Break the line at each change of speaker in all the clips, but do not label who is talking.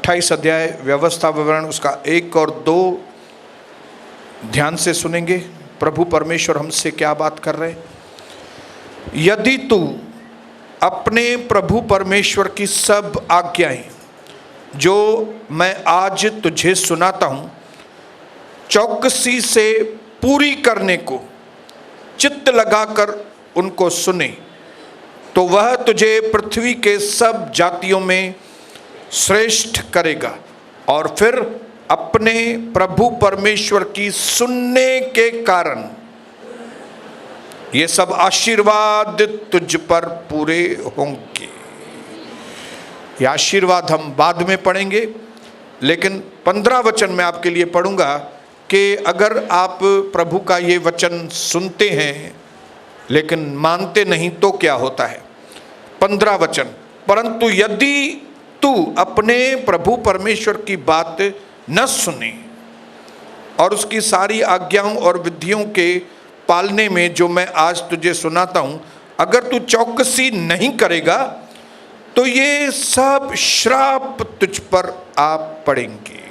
28 अध्याय व्यवस्था विवरण उसका 1 और 2 ध्यान से सुनेंगे। प्रभु परमेश्वर हमसे क्या बात कर रहे हैं। यदि तू अपने प्रभु परमेश्वर की सब आज्ञाएं जो मैं आज तुझे सुनाता हूँ चौकसी से पूरी करने को चित्त लगाकर उनको सुने तो वह तुझे पृथ्वी के सब जातियों में श्रेष्ठ करेगा और फिर अपने प्रभु परमेश्वर की सुनने के कारण ये सब आशीर्वाद तुझ पर पूरे होंगे। ये आशीर्वाद हम बाद में पढ़ेंगे, लेकिन 15 वचन मैं आपके लिए पढ़ूंगा कि अगर आप प्रभु का ये वचन सुनते हैं लेकिन मानते नहीं तो क्या होता है। 15 वचन, परंतु यदि तू अपने प्रभु परमेश्वर की बात न सुने और उसकी सारी आज्ञाओं और विधियों के पालने में जो मैं आज तुझे सुनाता हूं अगर तू चौकसी नहीं करेगा तो ये सब श्राप तुझ पर आ पड़ेंगे।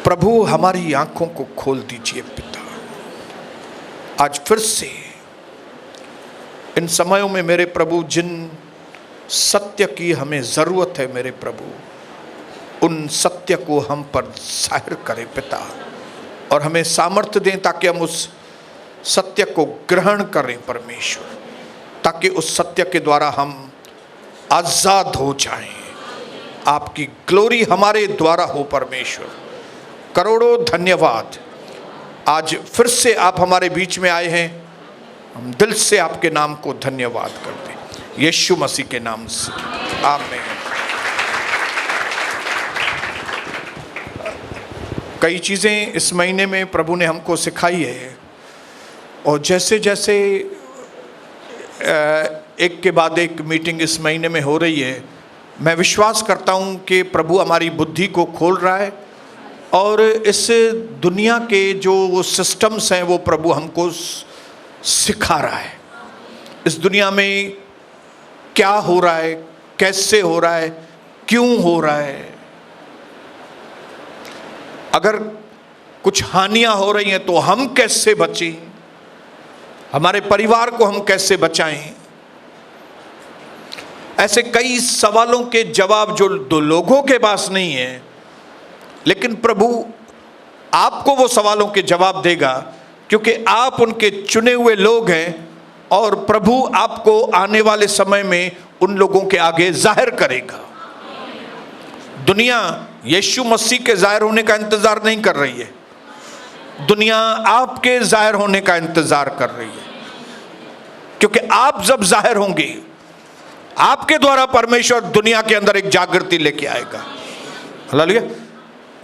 प्रभु हमारी आंखों को खोल दीजिए पिता। आज फिर से इन समयों में मेरे प्रभु जिन सत्य की हमें जरूरत है मेरे प्रभु, उन सत्य को हम पर जाहिर करें पिता, और हमें सामर्थ्य दें ताकि हम उस सत्य को ग्रहण करें परमेश्वर, ताकि उस सत्य के द्वारा हम आजाद हो जाएं। आपकी ग्लोरी हमारे द्वारा हो परमेश्वर। करोड़ों धन्यवाद। आज फिर से आप हमारे बीच में आए हैं, हम दिल से आपके नाम को धन्यवाद करते हैं यीशु मसीह के नाम से, आमीन। कई चीज़ें इस महीने में प्रभु ने हमको सिखाई है, और जैसे जैसे एक के बाद एक मीटिंग इस महीने में हो रही है, मैं विश्वास करता हूँ कि प्रभु हमारी बुद्धि को खोल रहा है और इस दुनिया के जो सिस्टम्स हैं वो प्रभु हमको सिखा रहा है। इस दुनिया में क्या हो रहा है, कैसे हो रहा है, क्यों हो रहा है। अगर कुछ हानियां हो रही हैं तो हम कैसे बचें, हमारे परिवार को हम कैसे बचाएं। ऐसे कई सवालों के जवाब जो दो लोगों के पास नहीं है, लेकिन प्रभु आपको वो सवालों के जवाब देगा क्योंकि आप उनके चुने हुए लोग हैं, और प्रभु आपको आने वाले समय में उन लोगों के आगे जाहिर करेगा। दुनिया यीशु मसीह के जाहिर होने का इंतजार नहीं कर रही है, दुनिया आपके जाहिर होने का इंतजार कर रही है, क्योंकि आप जब जाहिर होंगे आपके द्वारा परमेश्वर दुनिया के अंदर एक जागृति लेके आएगा। हालेलुया।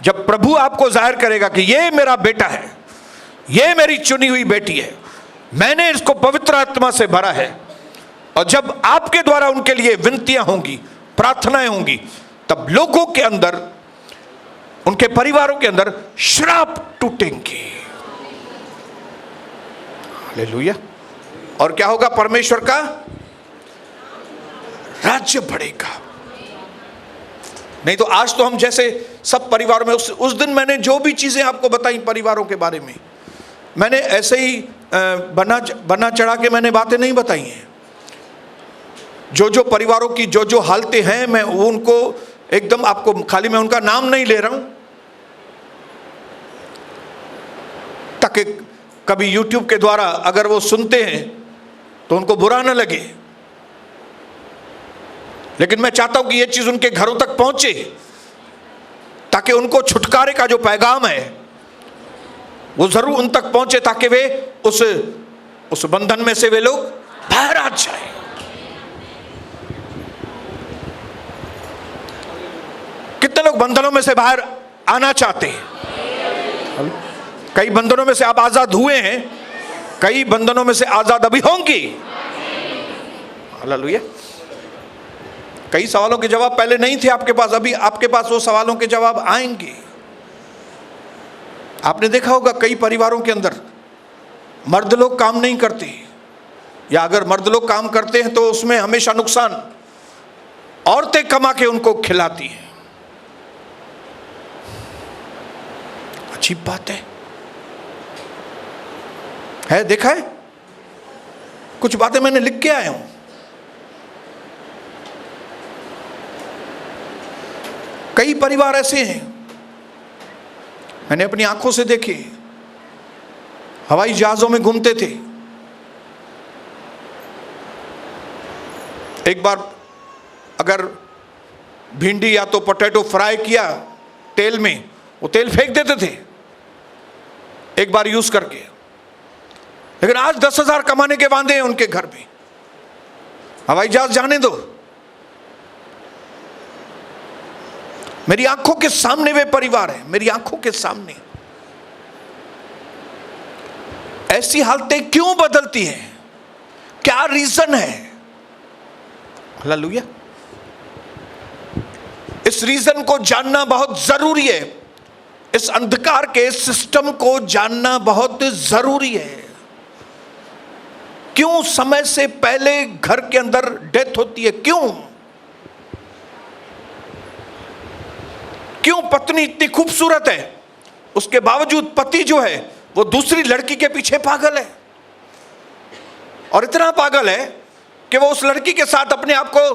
जब प्रभु आपको जाहिर करेगा कि ये मेरा बेटा है, ये मेरी चुनी हुई बेटी है, मैंने इसको पवित्र आत्मा से भरा है, और जब आपके द्वारा उनके लिए विनतियां होंगी, प्रार्थनाएं होंगी, तब लोगों के अंदर, उनके परिवारों के अंदर श्राप टूटेंगे। हालेलुया। और क्या होगा? परमेश्वर का राज्य बढ़ेगा। नहीं तो आज तो हम जैसे सब परिवारों में उस दिन मैंने जो भी चीजें आपको बताई परिवारों के बारे में, मैंने ऐसे ही बना चढ़ा के मैंने बातें नहीं बताई हैं। जो परिवारों की जो हालतें हैं, मैं उनको एकदम आपको खाली मैं उनका नाम नहीं ले रहा हूं ताकि कभी YouTube के द्वारा अगर वो सुनते हैं तो उनको बुरा ना लगे, लेकिन मैं चाहता हूं कि ये चीज उनके घरों तक पहुंचे ताकि उनको छुटकारे का जो पैगाम है वो जरूर उन तक पहुंचे, ताकि वे उस बंधन में से वे लोग बाहर आ जाए। कितने लोग बंधनों में से बाहर आना चाहते हैं? कई बंधनों में से आप आजाद हुए हैं, कई बंधनों में से आजाद अभी होंगे। हालेलुया। कई सवालों के जवाब पहले नहीं थे आपके पास, अभी आपके पास वो सवालों के जवाब आएंगे। आपने देखा होगा कई परिवारों के अंदर मर्द लोग काम नहीं करते, या अगर मर्द लोग काम करते हैं तो उसमें हमेशा नुकसान, औरतें कमा के उनको खिलाती हैं। अजीब बात है देखा है? कुछ बातें मैंने लिख के आया हूं। कई परिवार ऐसे हैं, मैंने अपनी आंखों से देखे, हवाई जहाजों में घूमते थे। एक बार अगर भिंडी या तो पोटैटो फ्राई किया तेल में, वो तेल फेंक देते थे एक बार यूज करके। लेकिन आज 10,000 कमाने के वादे हैं उनके घर में। हवाई जहाज जाने दो, मेरी आंखों के सामने वे परिवार है, मेरी आंखों के सामने। ऐसी हालतें क्यों बदलती हैं? क्या रीजन है? हालेलुया। इस रीजन को जानना बहुत जरूरी है। इस अंधकार के सिस्टम को जानना बहुत जरूरी है। क्यों समय से पहले घर के अंदर डेथ होती है? क्यों पत्नी इतनी खूबसूरत है, उसके बावजूद पति जो है वो दूसरी लड़की के पीछे पागल है, और इतना पागल है कि वो उस लड़की के साथ अपने आप को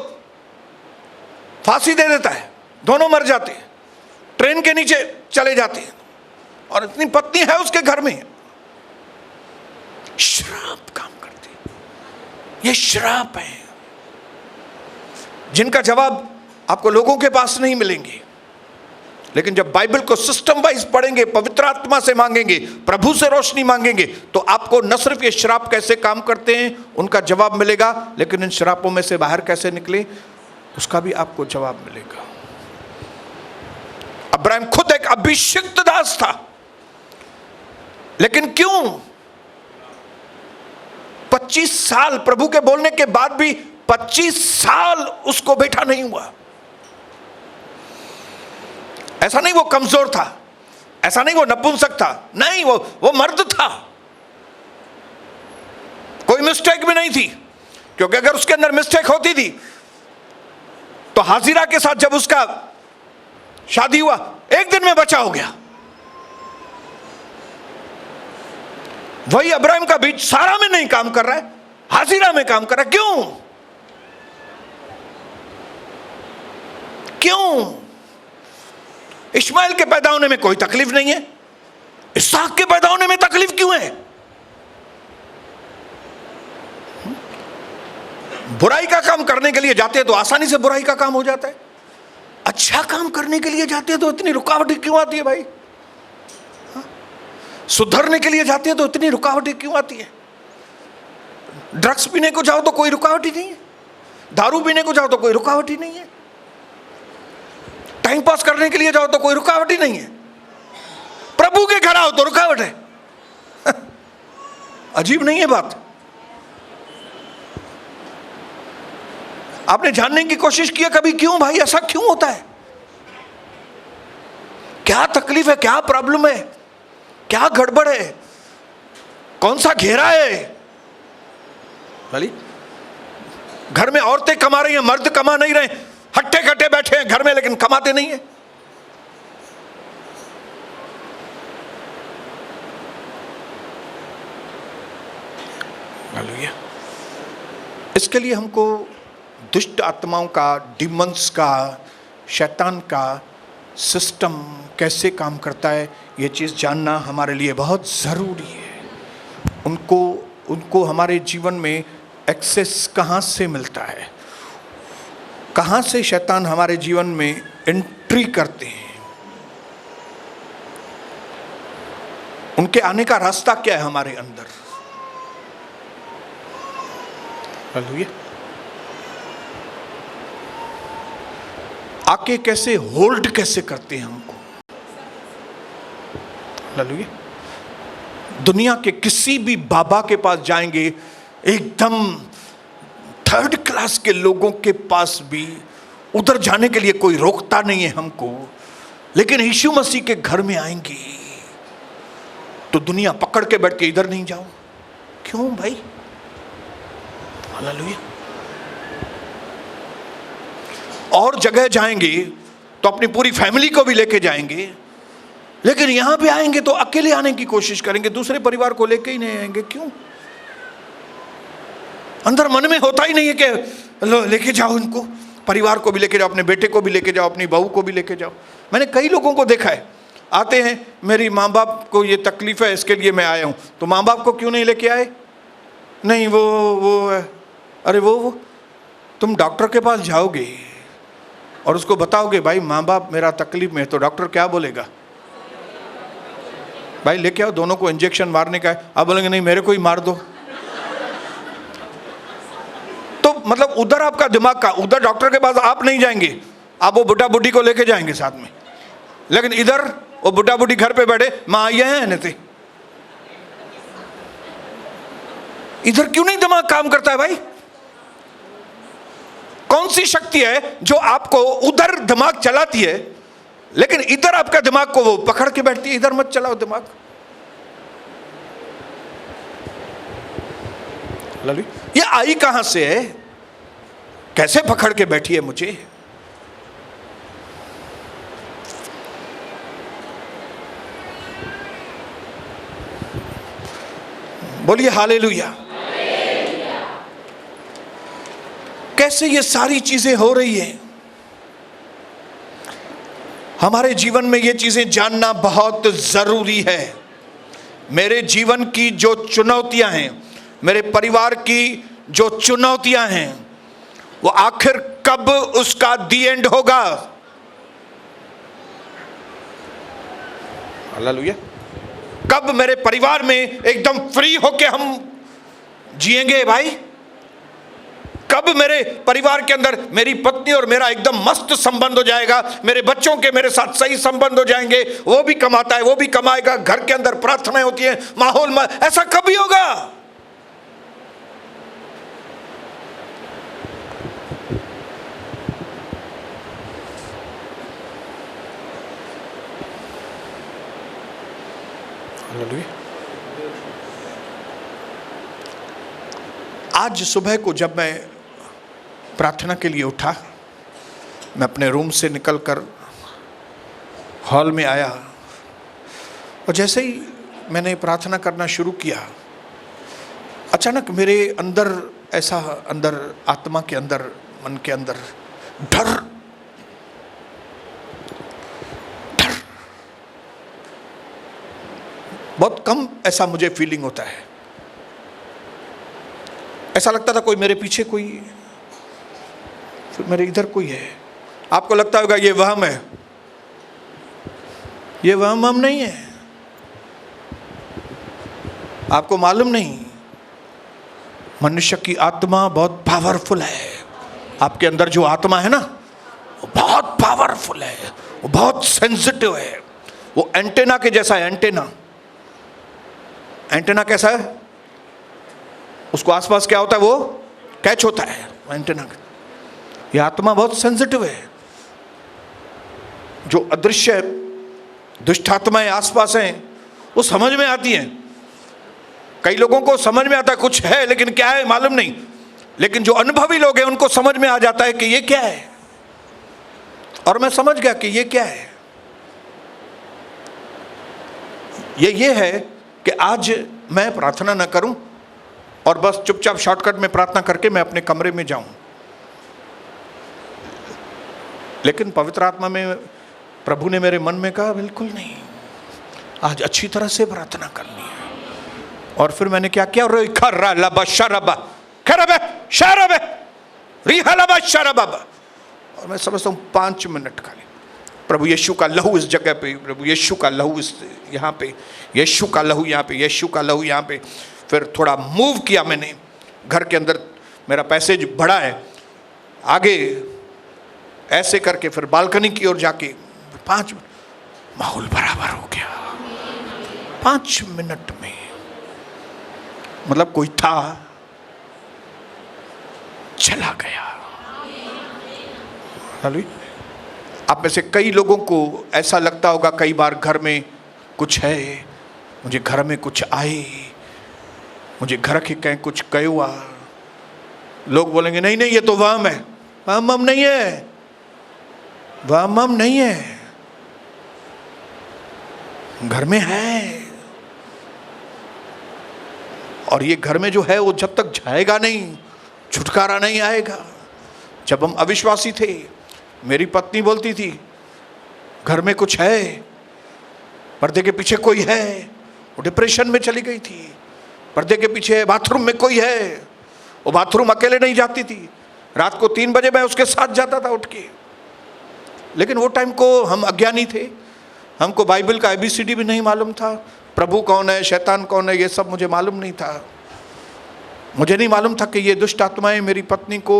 फांसी दे देता है। दोनों मर जाते हैं, ट्रेन के नीचे चले जाते हैं, और इतनी पत्नी है उसके घर में। श्राप काम करते हैं, ये श्राप है जिनका जवाब आपको लोगों के पास नहीं मिलेंगे। लेकिन जब बाइबल को सिस्टम वाइज पढ़ेंगे, पवित्र आत्मा से मांगेंगे, प्रभु से रोशनी मांगेंगे, तो आपको न सिर्फ ये श्राप कैसे काम करते हैं उनका जवाब मिलेगा, लेकिन इन श्रापों में से बाहर कैसे निकले उसका भी आपको जवाब मिलेगा। अब्राहम खुद एक अभिषिक्त दास था, लेकिन क्यों 25 साल प्रभु के बोलने के बाद भी 25 साल उसको बैठा नहीं हुआ? ऐसा नहीं वो कमजोर था, ऐसा नहीं वो नपुंसक था, नहीं, वो मर्द था। कोई मिस्टेक भी नहीं थी, क्योंकि अगर उसके अंदर मिस्टेक होती थी तो हाजिरा के साथ जब उसका शादी हुआ, एक दिन में बच्चा हो गया। वही अब्राहम का बीज सारा में नहीं काम कर रहा है, हाजिरा में काम कर रहा है। क्यों? इस्माइल के पैदा होने में कोई तकलीफ नहीं है, इसहाक के पैदा होने में तकलीफ क्यों है? बुराई का काम करने के लिए जाते हैं तो आसानी से बुराई का काम हो जाता है, अच्छा काम करने के लिए जाते हैं तो इतनी रुकावटें क्यों आती है भाई? सुधरने के लिए जाते हैं तो इतनी रुकावटें क्यों आती है? ड्रग्स पीने को जाओ तो कोई रुकावट ही नहीं है, दारू पीने को जाओ तो कोई रुकावट ही नहीं है, टाइम पास करने के लिए जाओ तो कोई रुकावट ही नहीं है, प्रभु के घर आओ तो रुकावट है। अजीब नहीं है बात? आपने जानने की कोशिश किया कभी क्यों भाई ऐसा क्यों होता है? क्या तकलीफ है, क्या प्रॉब्लम है, क्या गड़बड़ है, कौन सा घेरा है? भली घर में औरतें कमा रही हैं, मर्द कमा नहीं रहे, हट्टे कट्टे बैठे हैं घर में लेकिन कमाते नहीं है। हालेलुया। इसके लिए हमको दुष्ट आत्माओं का, डिमंस का, शैतान का सिस्टम कैसे काम करता है, ये चीज़ जानना हमारे लिए बहुत ज़रूरी है। उनको हमारे जीवन में एक्सेस कहाँ से मिलता है, कहाँ से शैतान हमारे जीवन में एंट्री करते हैं, उनके आने का रास्ता क्या है हमारे अंदर। हालेलुया। आके कैसे होल्ड कैसे करते हैं हमको। हालेलुया। दुनिया के किसी भी बाबा के पास जाएंगे, एकदम थर्ड क्लास के लोगों के पास भी उधर जाने के लिए कोई रोकता नहीं है हमको, लेकिन यीशु मसीह के घर में आएंगे तो दुनिया पकड़ के बैठ के इधर नहीं जाओ। क्यों भाई? हालेलुया। और जगह जाएंगे तो अपनी पूरी फैमिली को भी लेके जाएंगे, लेकिन यहां पे आएंगे तो अकेले आने की कोशिश करेंगे, दूसरे परिवार को लेके ही नहीं आएंगे। क्यों? अंदर मन में होता ही नहीं है कि लेके जाओ इनको, परिवार को भी लेके जाओ, अपने बेटे को भी लेके जाओ, अपनी बहू को भी लेके जाओ। मैंने कई लोगों को देखा है, आते हैं मेरी माँ बाप को ये तकलीफ है इसके लिए मैं आया हूँ, तो माँ बाप को क्यों नहीं लेके आए? नहीं वो अरे वो तुम डॉक्टर के पास जाओगे और उसको बताओगे भाई माँ बाप मेरा तकलीफ में है, तो डॉक्टर क्या बोलेगा? भाई लेके आओ, दोनों को इंजेक्शन मारने का है। आप बोलेंगे नहीं मेरे को ही मार दो। तो मतलब उधर आपका दिमाग का, उधर डॉक्टर के पास आप नहीं जाएंगे, आप वो बुढ़ा बुढ़ी को लेके जाएंगे साथ में, लेकिन इधर वो बुढ़ा बुढ़ी घर पे बैठे, माँ आई है नहीं, इधर क्यों नहीं दिमाग काम करता है भाई? कौन सी शक्ति है जो आपको उधर दिमाग चलाती है, लेकिन इधर आपका दिमाग को वो पकड़ के बैठती है? इधर मत चलाओ दिमाग। ये आई कहां से है? कैसे पकड़ के बैठी है मुझे? बोलिए हालेलुया। कैसे ये सारी चीजें हो रही है? हमारे जीवन में ये चीजें जानना बहुत जरूरी है। मेरे जीवन की जो चुनौतियां हैं, मेरे परिवार की जो चुनौतियां हैं, वो आखिर कब उसका दी एंड होगा? हालेलुया। कब मेरे परिवार में एकदम फ्री होके हम जिएंगे भाई? कब मेरे परिवार के अंदर मेरी पत्नी और मेरा एकदम मस्त संबंध हो जाएगा, मेरे बच्चों के मेरे साथ सही संबंध हो जाएंगे, वो भी कमाता है वो भी कमाएगा, घर के अंदर प्रार्थनाएं होती है, माहौल में, ऐसा कभी होगा? आज सुबह को जब मैं प्रार्थना के लिए उठा, मैं अपने रूम से निकलकर हॉल में आया और जैसे ही मैंने प्रार्थना करना शुरू किया, अचानक मेरे अंदर ऐसा, अंदर आत्मा के अंदर, मन के अंदर डर बहुत कम ऐसा मुझे फीलिंग होता है। ऐसा लगता था कोई मेरे पीछे, कोई फिर मेरे इधर कोई है। आपको लगता होगा ये वहम है, ये वहम नहीं है। आपको मालूम नहीं, मनुष्य की आत्मा बहुत पावरफुल है। आपके अंदर जो आत्मा है ना, वो बहुत पावरफुल है, वो बहुत सेंसिटिव है। वो एंटेना के जैसा है। एंटेना, एंटेना कैसा है? उसको आसपास क्या होता है, वो कैच होता है एंटेना। ये आत्मा बहुत सेंसिटिव है। जो अदृश्य दुष्ट आत्माएं आसपास हैं, वो समझ में आती हैं। कई लोगों को समझ में आता है कुछ है, लेकिन क्या है मालूम नहीं। लेकिन जो अनुभवी लोग हैं उनको समझ में आ जाता है कि ये क्या है। और मैं समझ गया कि ये क्या है। ये है कि आज मैं प्रार्थना न करूं और बस चुपचाप शॉर्टकट में प्रार्थना करके मैं अपने कमरे में जाऊं। लेकिन पवित्र आत्मा में प्रभु ने मेरे मन में कहा बिल्कुल नहीं, आज अच्छी तरह से प्रार्थना करनी है। और फिर मैंने क्या किया, और मैं समझता हूँ 5 मिनट खाली प्रभु यीशु का लहू इस जगह पे, प्रभु यीशु का लहू इस यहाँ पे, यीशु का लहू यहाँ पे, यीशु का लहू यहाँ पे। फिर थोड़ा मूव किया मैंने घर के अंदर, मेरा पैसेज बड़ा है, आगे ऐसे करके फिर बालकनी की ओर जाके 5 माहौल बराबर हो गया 5 मिनट में। मतलब कोई था, चला गया। आप में से कई लोगों को ऐसा लगता होगा कई बार, घर में कुछ है, मुझे घर में कुछ आए, मुझे घर के कहीं कुछ कहे हुआ। लोग बोलेंगे नहीं नहीं ये तो वहम है। वहम नहीं है, वह हम नहीं है, घर में है। और ये घर में जो है वो जब तक जाएगा नहीं, छुटकारा नहीं आएगा। जब हम अविश्वासी थे, मेरी पत्नी बोलती थी घर में कुछ है, पर्दे के पीछे कोई है। वो डिप्रेशन में चली गई थी, पर्दे के पीछे बाथरूम में कोई है। वो बाथरूम अकेले नहीं जाती थी, रात को 3 बजे मैं उसके साथ जाता था उठ के। लेकिन वो टाइम को हम अज्ञानी थे, हमको बाइबल का ABCD भी नहीं मालूम था। प्रभु कौन है, शैतान कौन है, ये सब मुझे मालूम नहीं था। मुझे नहीं मालूम था कि ये दुष्ट आत्माएं मेरी पत्नी को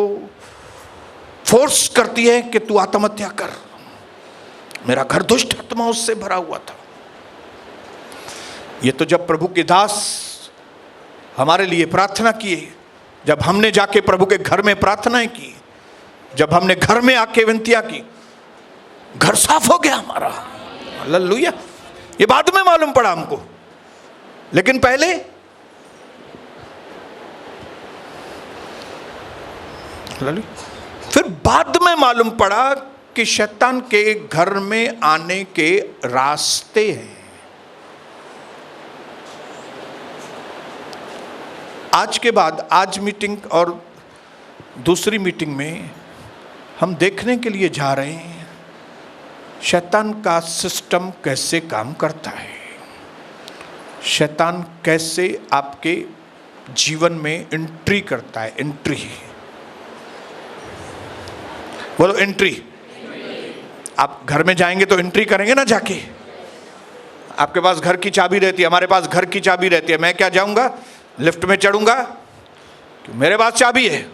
फोर्स करती है कि तू आत्महत्या कर। मेरा घर दुष्ट आत्माओं से भरा हुआ था। ये तो जब प्रभु के दास हमारे लिए प्रार्थना किए, जब हमने जाके प्रभु के घर में प्रार्थनाएं की, जब हमने घर में आके विनतियां की, घर साफ हो गया हमारा। हालेलुया। ये बाद में मालूम पड़ा हमको, लेकिन पहले फिर बाद में मालूम पड़ा कि शैतान के घर में आने के रास्ते हैं। आज के बाद, आज मीटिंग और दूसरी मीटिंग में हम देखने के लिए जा रहे हैं शैतान का सिस्टम कैसे काम करता है, शैतान कैसे आपके जीवन में एंट्री करता है। एंट्री, बोलो एंट्री। आप घर में जाएंगे तो एंट्री करेंगे ना जाके। आपके पास घर की चाबी रहती है, हमारे पास घर की चाबी रहती है। मैं क्या जाऊंगा, लिफ्ट में चढ़ूंगा, मेरे पास चाबी है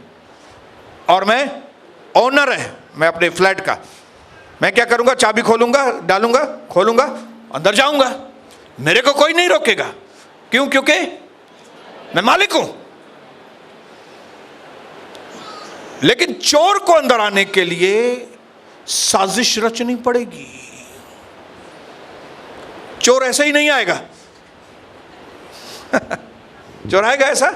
और मैं ओनर है, मैं अपने फ्लैट का। मैं क्या करूंगा, चाबी खोलूंगा, डालूंगा, खोलूंगा, अंदर जाऊंगा, मेरे को कोई नहीं रोकेगा। क्यों? क्योंकि मैं मालिक हूं। लेकिन चोर को अंदर आने के लिए साजिश रचनी पड़ेगी। चोर ऐसे ही नहीं आएगा। चोर आएगा ऐसा?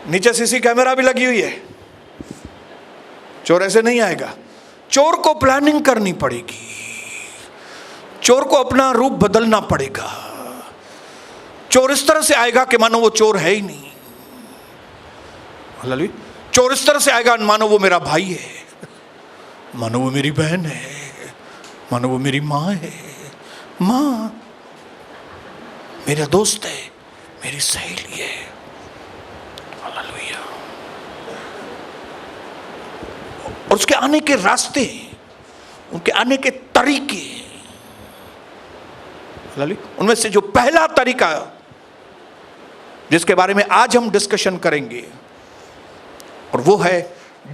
नीचे CC कैमरा भी लगी हुई है। चोर ऐसे नहीं आएगा। चोर को प्लानिंग करनी पड़ेगी, चोर को अपना रूप बदलना पड़ेगा। चोर इस तरह से आएगा कि मानो वो चोर है ही नहीं। हालेलुया। चोर इस तरह से आएगा मानो वो मेरा भाई है, मानो वो मेरी बहन है, मानो वो मेरी माँ है, माँ मेरा दोस्त है, मेरी सहेली है। हालेलुया। और उसके आने के रास्ते, उनके आने के तरीके, उनमें से जो पहला तरीका जिसके बारे में आज हम डिस्कशन करेंगे, और वो है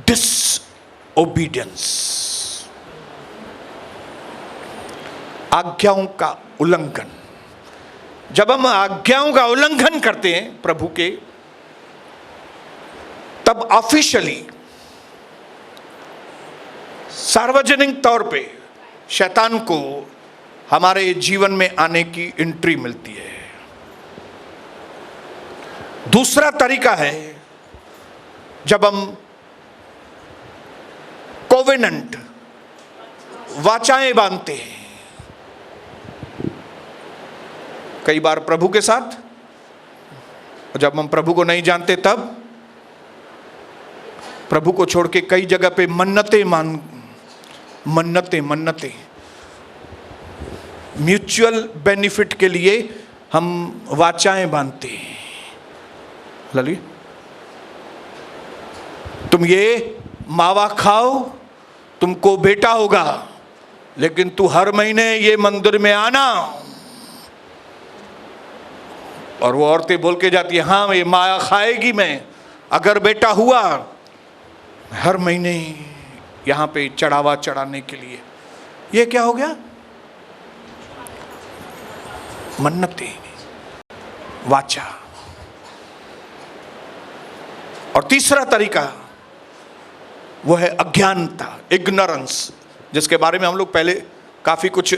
डिसओबीडियंस, आज्ञाओं का उल्लंघन। जब हम आज्ञाओं का उल्लंघन करते हैं प्रभु के, तब ऑफिशियली, सार्वजनिक तौर पे शैतान को हमारे जीवन में आने की एंट्री मिलती है। दूसरा तरीका है जब हम कोवेनेंट, वाचाएं बांधते हैं, कई बार प्रभु के साथ, और जब हम प्रभु को नहीं जानते तब प्रभु को छोड़ के कई जगह पे मन्नतें म्यूचुअल बेनिफिट के लिए हम वाचाएं बांधते हैं। ललित, तुम ये मावा खाओ, तुमको बेटा होगा, लेकिन तू हर महीने ये मंदिर में आना। और वो औरतें बोल के जाती है, हाँ ये माया खाएगी, मैं अगर बेटा हुआ हर महीने यहाँ पे चढ़ावा चढ़ाने के लिए। ये क्या हो गया? मन्नतें, वाचा। और तीसरा तरीका वो है अज्ञानता, इग्नोरेंस, जिसके बारे में हम लोग पहले काफी कुछ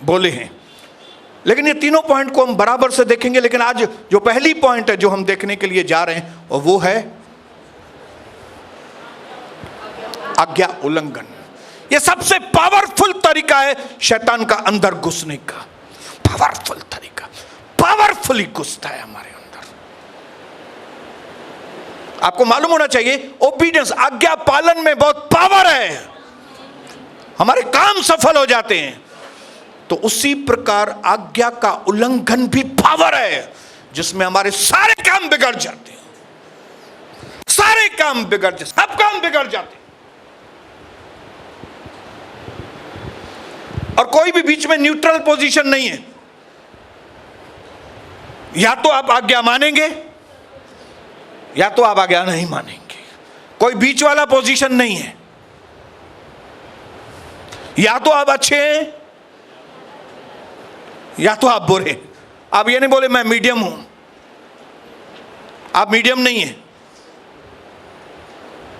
बोले हैं। लेकिन ये तीनों पॉइंट को हम बराबर से देखेंगे। लेकिन आज जो पहली पॉइंट है जो हम देखने के लिए जा रहे हैं, और वो है आज्ञा उल्लंघन। यह सबसे पावरफुल तरीका है शैतान का अंदर घुसने का। पावरफुल तरीका, पावरफुली घुसता है हमारे अंदर। आपको मालूम होना चाहिए ओबीडियंस, आज्ञा पालन में बहुत पावर है, हमारे काम सफल हो जाते हैं। तो उसी प्रकार आज्ञा का उल्लंघन भी पावर है, जिसमें हमारे सारे काम बिगड़ जाते हैं, सारे काम बिगड़ जाते, सब काम बिगड़ जाते हैं। और कोई भी बीच में न्यूट्रल पोजीशन नहीं है। या तो आप आज्ञा मानेंगे या तो आप आज्ञा नहीं मानेंगे, कोई बीच वाला पोजीशन नहीं है। या तो आप अच्छे हैं या तो आप बुरे। आप ये नहीं बोले मैं मीडियम हूं, आप मीडियम नहीं है।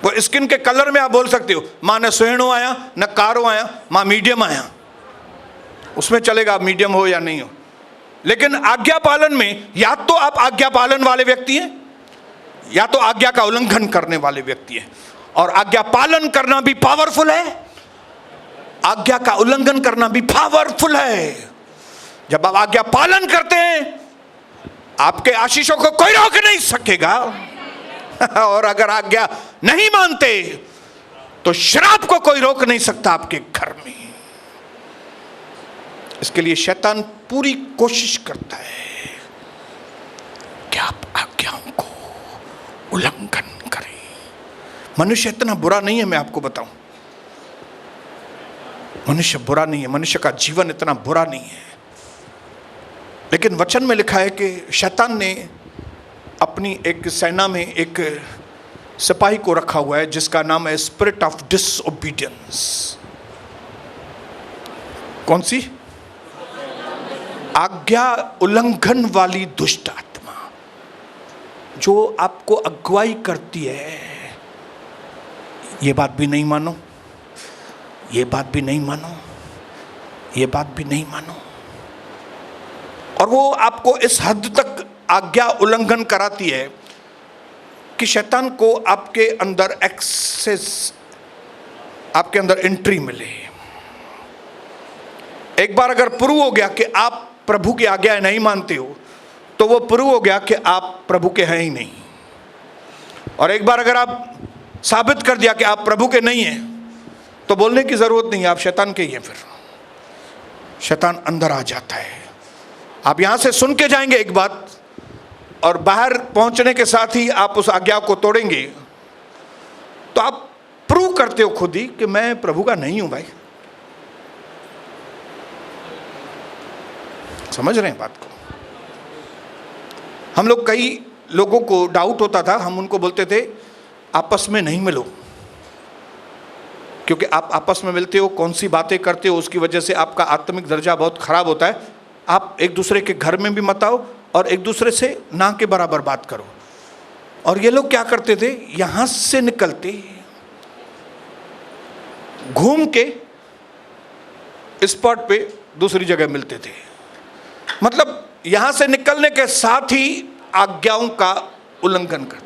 वो स्किन के कलर में आप बोल सकते हो, मां न सुहेणो आया न कारो आया, मां मीडियम आया, उसमें चलेगा आप मीडियम हो या नहीं हो। लेकिन आज्ञा पालन में या तो आप आज्ञा पालन वाले व्यक्ति हैं या तो आज्ञा का उल्लंघन करने वाले व्यक्ति हैं। और आज्ञा पालन करना भी पावरफुल है, आज्ञा का उल्लंघन करना भी पावरफुल है। जब आप आज्ञा पालन करते हैं, आपके आशीषों को कोई रोक नहीं सकेगा। और अगर आज्ञा नहीं मानते तो श्राप को कोई रोक नहीं सकता आपके घर में। इसके लिए शैतान पूरी कोशिश करता है कि आप आज्ञाओं को उल्लंघन करें। मनुष्य इतना बुरा नहीं है, मैं आपको बताऊं, मनुष्य बुरा नहीं है, मनुष्य का जीवन इतना बुरा नहीं है। लेकिन वचन में लिखा है कि शैतान ने अपनी एक सेना में एक सिपाही को रखा हुआ है जिसका नाम है स्पिरिट ऑफ डिसओबीडियंस। कौन सी? आज्ञा उल्लंघन वाली दुष्ट आत्मा, जो आपको अगुवाई करती है, ये बात भी नहीं मानो, ये बात भी नहीं मानो, ये बात भी नहीं मानो। और वो आपको इस हद तक आज्ञा उल्लंघन कराती है कि शैतान को आपके अंदर एक्सेस, आपके अंदर एंट्री मिले। एक बार अगर प्रूव हो गया कि आप प्रभु की आज्ञाएं नहीं मानते हो, तो वो प्रूव हो गया कि आप प्रभु के हैं ही नहीं। और एक बार अगर आप साबित कर दिया कि आप प्रभु के नहीं हैं, तो बोलने की जरूरत नहीं है, आप शैतान के ही हैं। फिर शैतान अंदर आ जाता है। आप यहां से सुन के जाएंगे एक बात, और बाहर पहुंचने के साथ ही आप उस आज्ञा को तोड़ेंगे, तो आप प्रूव करते हो खुद ही कि मैं प्रभु का नहीं हूं। भाई समझ रहे हैं बात को? हम लोग, कई लोगों को डाउट होता था, हम उनको बोलते थे आपस में नहीं मिलो, क्योंकि आप आपस में मिलते हो, कौन सी बातें करते हो, उसकी वजह से आपका आत्मिक दर्जा बहुत खराब होता है। आप एक दूसरे के घर में भी मत आओ और एक दूसरे से ना के बराबर बात करो। और ये लोग क्या करते थे, यहां से निकलते घूम के स्पॉट पे दूसरी जगह मिलते थे। मतलब यहां से निकलने के साथ ही आज्ञाओं का उल्लंघन कर।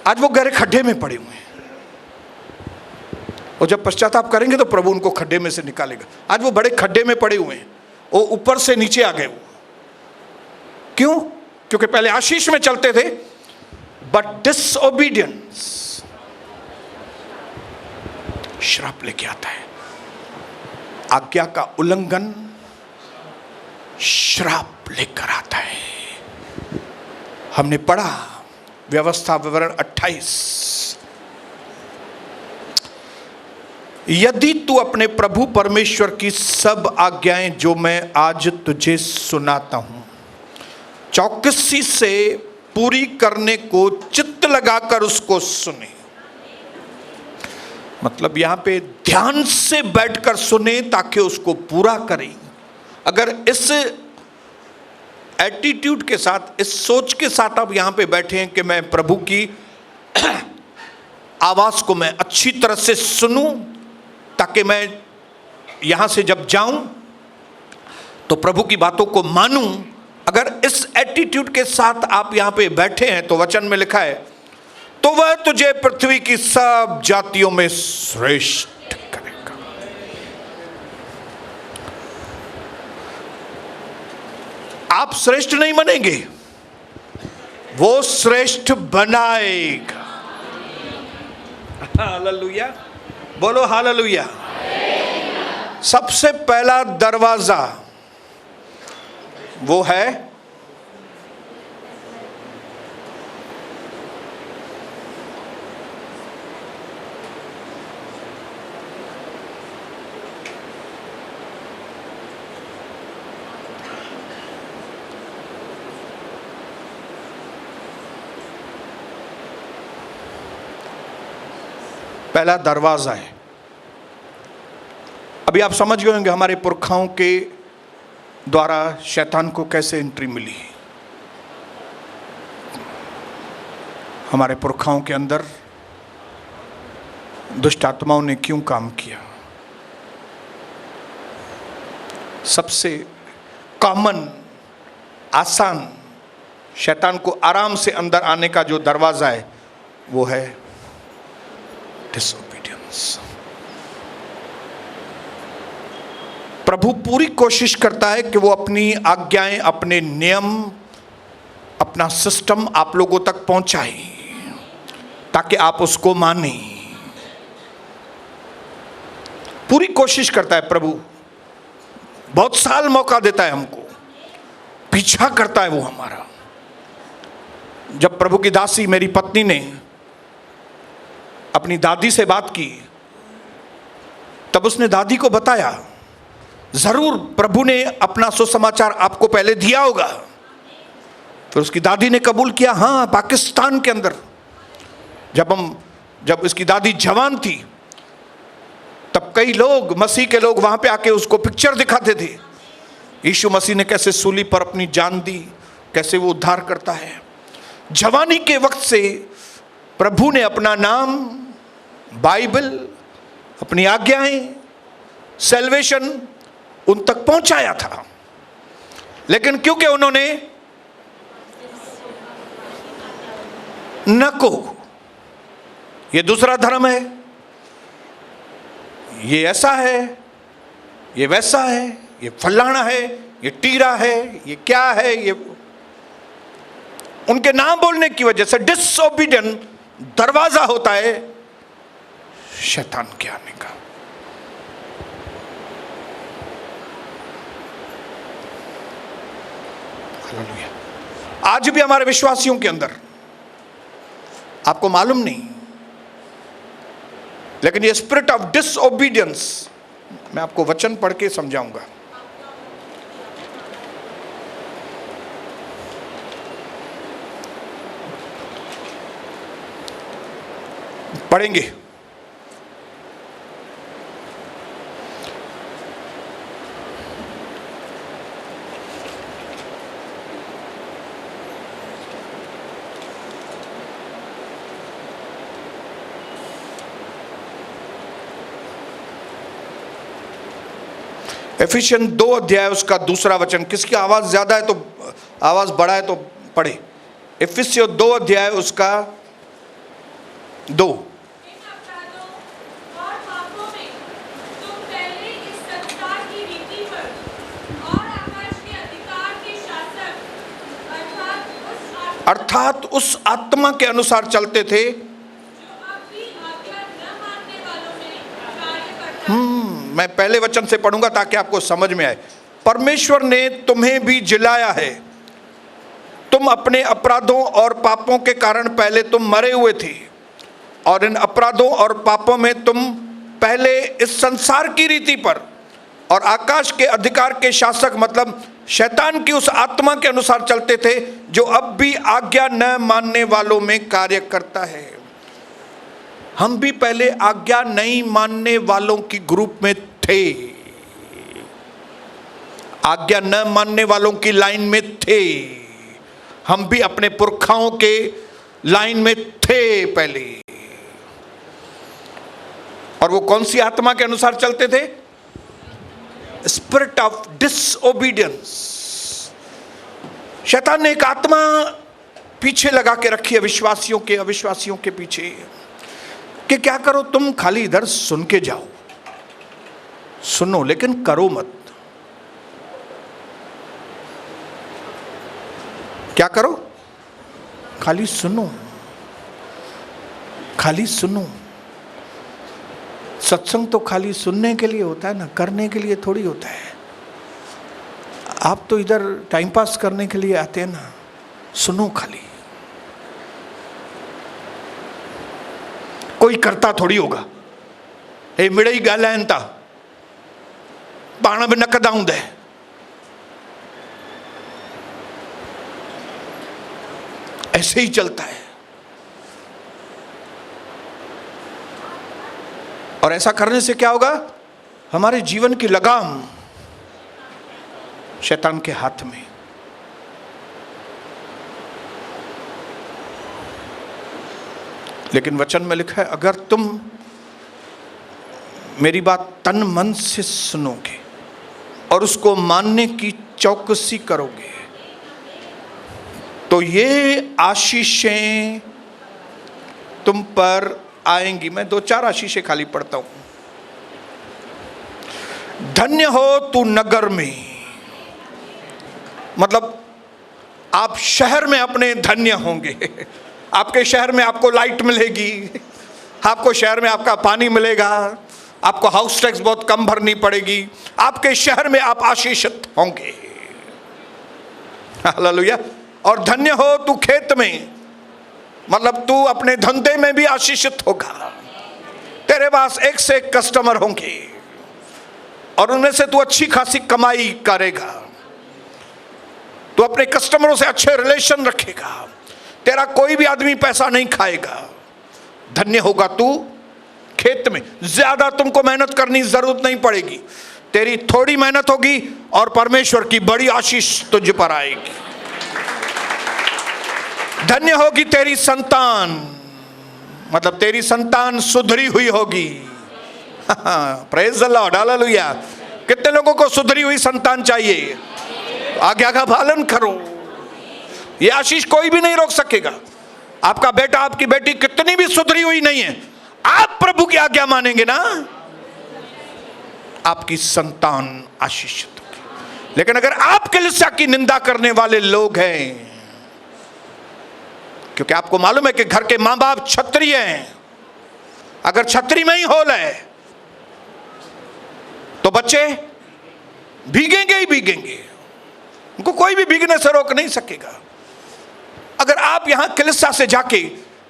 आज वो गहरे खड्डे में पड़े हुए हैं, और जब पश्चाताप करेंगे तो प्रभु उनको खड्डे में से निकालेगा। आज वो बड़े खड्डे में पड़े हुए हैं, वो ऊपर से नीचे आ गए। वो क्यों? क्योंकि पहले आशीष में चलते थे, बट डिसओबीडियंस श्राप लेके आता है। आज्ञा का उल्लंघन श्राप लेकर आता है। हमने पढ़ा व्यवस्था विवरण 28, यदि तू अपने प्रभु परमेश्वर की सब आज्ञाएं जो मैं आज तुझे सुनाता हूं चौकसी से पूरी करने को चित्त लगाकर उसको सुने। मतलब यहां पे ध्यान से बैठकर सुने ताकि उसको पूरा करें। अगर इस एटीट्यूड के साथ, इस सोच के साथ आप यहां पे बैठे हैं कि मैं प्रभु की आवाज को मैं अच्छी तरह से सुनूं ताकि मैं यहां से जब जाऊं तो प्रभु की बातों को मानूं, अगर इस एटीट्यूड के साथ आप यहां पे बैठे हैं तो वचन में लिखा है, तो वह तुझे पृथ्वी की सब जातियों में श्रेष्ठ करेगा। आप श्रेष्ठ नहीं बनेंगे, वो श्रेष्ठ बनाएगा। हालेलुया, बोलो हालेलुया। सबसे पहला दरवाजा वो है पहला दरवाजा है। अभी आप समझ गए होंगे हमारे पुरखाओं के द्वारा शैतान को कैसे एंट्री मिली। हमारे पुरखाओं के अंदर दुष्ट आत्माओं ने क्यों काम किया। सबसे कॉमन, आसान, शैतान को आराम से अंदर आने का जो दरवाजा है वो है डिसोबीडियंस। प्रभु पूरी कोशिश करता है कि वो अपनी आज्ञाएं, अपने नियम, अपना सिस्टम आप लोगों तक पहुंचाए ताकि आप उसको माने। पूरी कोशिश करता है प्रभु, बहुत साल मौका देता है हमको, पीछा करता है वो हमारा। जब प्रभु की दासी मेरी पत्नी ने अपनी दादी से बात की, तब उसने दादी को बताया, जरूर प्रभु ने अपना सुसमाचार आपको पहले दिया होगा। फिर उसकी दादी ने कबूल किया, हाँ, पाकिस्तान के अंदर जब उसकी दादी जवान थी तब कई लोग, मसीह के लोग वहां पे आके उसको पिक्चर दिखाते थे, यीशु मसीह ने कैसे सूली पर अपनी जान दी, कैसे वो उद्धार करता है। जवानी के वक्त से प्रभु ने अपना नाम, बाइबल, अपनी आज्ञाएं, सैल्वेशन उन तक पहुंचाया था। लेकिन क्योंकि उन्होंने नको, ये दूसरा धर्म है, ये ऐसा है, ये वैसा है, ये फलाना है, ये टीरा है, ये क्या है, ये उनके नाम बोलने की वजह से डिसओबीडियंट दरवाजा होता है शैतान के आने का। हालेलुया। आज भी हमारे विश्वासियों के अंदर, आपको मालूम नहीं, लेकिन ये स्पिरिट ऑफ डिसओबीडियंस, मैं आपको वचन पढ़ के समझाऊंगा। पढ़ेंगे। एफिशियन 2 अध्याय उसका दूसरा वचन। किसकी आवाज ज्यादा है तो आवाज बड़ा है तो पढ़े। एफिसियों 2 अध्याय उसका 2। अर्थात उस आत्मा के अनुसार चलते थे। मैं पहले वचन से पढ़ूंगा ताकि आपको समझ में आए। परमेश्वर ने तुम्हें भी जिलाया है। तुम अपने अपराधों और पापों के कारण पहले तुम मरे हुए थे, और इन अपराधों और पापों में तुम पहले इस संसार की रीति पर और आकाश के अधिकार के शासक मतलब शैतान की उस आत्मा के अनुसार चलते थे, जो अब भी आज्ञा न मानने वालों में कार्य करता है। हम भी पहले आज्ञा नहीं मानने वालों की ग्रुप में थे, आज्ञा न मानने वालों की लाइन में थे। हम भी अपने पुरखाओं के लाइन में थे पहले। और वो कौन सी आत्मा के अनुसार चलते थे? Spirit of disobedience. शैतान ने एक आत्मा पीछे लगा के रखी है विश्वासियों के, अविश्वासियों के पीछे, कि क्या करो तुम खाली इधर सुन के जाओ, सुनो लेकिन करो मत। क्या करो? खाली सुनो, खाली सुनो। सत्संग तो खाली सुनने के लिए होता है ना, करने के लिए थोड़ी होता है। आप तो इधर टाइम पास करने के लिए आते हैं ना, सुनो खाली। कोई करता थोड़ी होगा। ए मिड़ई गालाइन था, पाण भी न कदा हूंदे। ऐसे ही चलता है। और ऐसा करने से क्या होगा? हमारे जीवन की लगाम शैतान के हाथ में। लेकिन वचन में लिखा है, अगर तुम मेरी बात तन मन से सुनोगे और उसको मानने की चौकसी करोगे, तो ये आशीषें तुम पर आएंगी। मैं 2-4 आशीषें खाली पढ़ता हूं। धन्य हो तू नगर में, मतलब आप शहर में अपने धन्य होंगे। आपके शहर में आपको लाइट मिलेगी, आपको शहर में आपका पानी मिलेगा, आपको हाउस टैक्स बहुत कम भरनी पड़ेगी, आपके शहर में आप आशीषित होंगे। हालेलुया। और धन्य हो तू खेत में, मतलब तू अपने धंधे में भी आशीषित होगा। तेरे पास एक से एक कस्टमर होंगे और उनमें से तू अच्छी खासी कमाई करेगा। तू अपने कस्टमरों से अच्छे रिलेशन रखेगा। तेरा कोई भी आदमी पैसा नहीं खाएगा। धन्य होगा तू खेत में, ज्यादा तुमको मेहनत करनी जरूरत नहीं पड़ेगी। तेरी थोड़ी मेहनत होगी और परमेश्वर की बड़ी आशीष तुझ पर आएगी। धन्य होगी तेरी संतान, मतलब तेरी संतान सुधरी हुई होगी। Praise the Lord, hallelujah. कितने लोगों को सुधरी हुई संतान चाहिए? आज्ञा का पालन करो। ये आशीष कोई भी नहीं रोक सकेगा। आपका बेटा आपकी बेटी कितनी भी सुधरी हुई नहीं है, आप प्रभु की आज्ञा मानेंगे ना, आपकी संतान आशीषित होगी। लेकिन अगर आप कलीसिया की निंदा करने वाले लोग हैं, क्योंकि आपको मालूम है कि घर के मां बाप छत्री हैं, अगर छतरी में ही होल है तो बच्चे भीगेंगे ही भीगेंगे, उनको कोई भी भीगने से रोक नहीं सकेगा। अगर आप यहां कलीसिया से जाके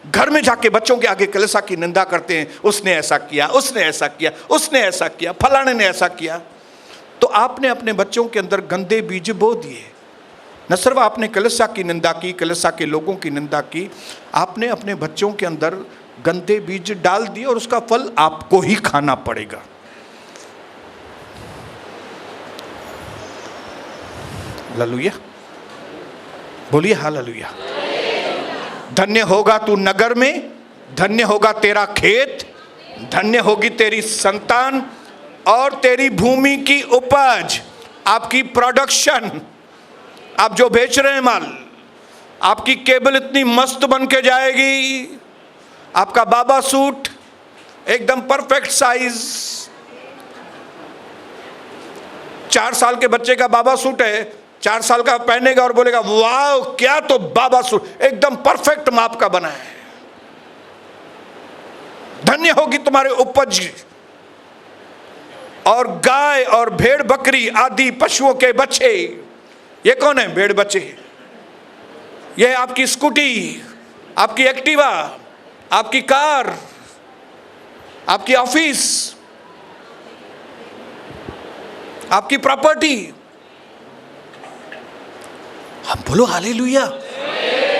घर में जाके बच्चों के आगे कलीसिया की निंदा करते हैं, उसने ऐसा किया, उसने ऐसा किया, उसने ऐसा किया, फलाने ने ऐसा किया, तो आपने अपने बच्चों के अंदर गंदे बीज बो दिए। न सिर्फ आपने कलीसिया की निंदा की, कलीसिया के लोगों की निंदा की, आपने अपने बच्चों के अंदर गंदे बीज डाल दिए और उसका फल आपको ही खाना पड़ेगा। हालेलुया, बोलिए हालेलुया। धन्य होगा तू नगर में, धन्य होगा तेरा खेत, धन्य होगी तेरी संतान और तेरी भूमि की उपज, आपकी प्रोडक्शन। आप जो बेच रहे हैं माल, आपकी केबल इतनी मस्त बन के जाएगी, आपका बाबा सूट एकदम परफेक्ट साइज। 4 साल के बच्चे का बाबा सूट है, 4 साल का पहनेगा और बोलेगा वाह क्या तो बाबा सूट, एकदम परफेक्ट माप का बना है। धन्य होगी तुम्हारे उपज। और गाय और भेड़ बकरी आदि पशुओं के बच्चे, ये कौन है? भेड़ बच्चे। ये आपकी स्कूटी, आपकी एक्टिवा, आपकी कार, आपकी ऑफिस, आपकी प्रॉपर्टी। हम बोलो हालेलुया,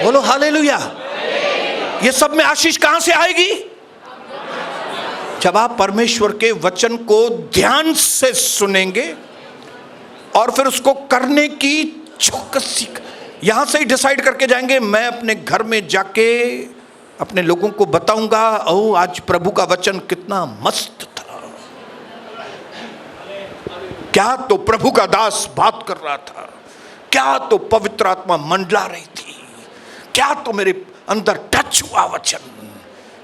बोलो हालेलुया। ये सब में आशीष कहां से आएगी? जब आप परमेश्वर के वचन को ध्यान से सुनेंगे और फिर उसको करने की चौकसी, यहां से ही डिसाइड करके जाएंगे। मैं अपने घर में जाके अपने लोगों को बताऊंगा, ओ आज प्रभु का वचन कितना मस्त था, क्या तो प्रभु का दास बात कर रहा था, क्या तो पवित्र आत्मा मंडला रही थी, क्या तो मेरे अंदर टच हुआ वचन।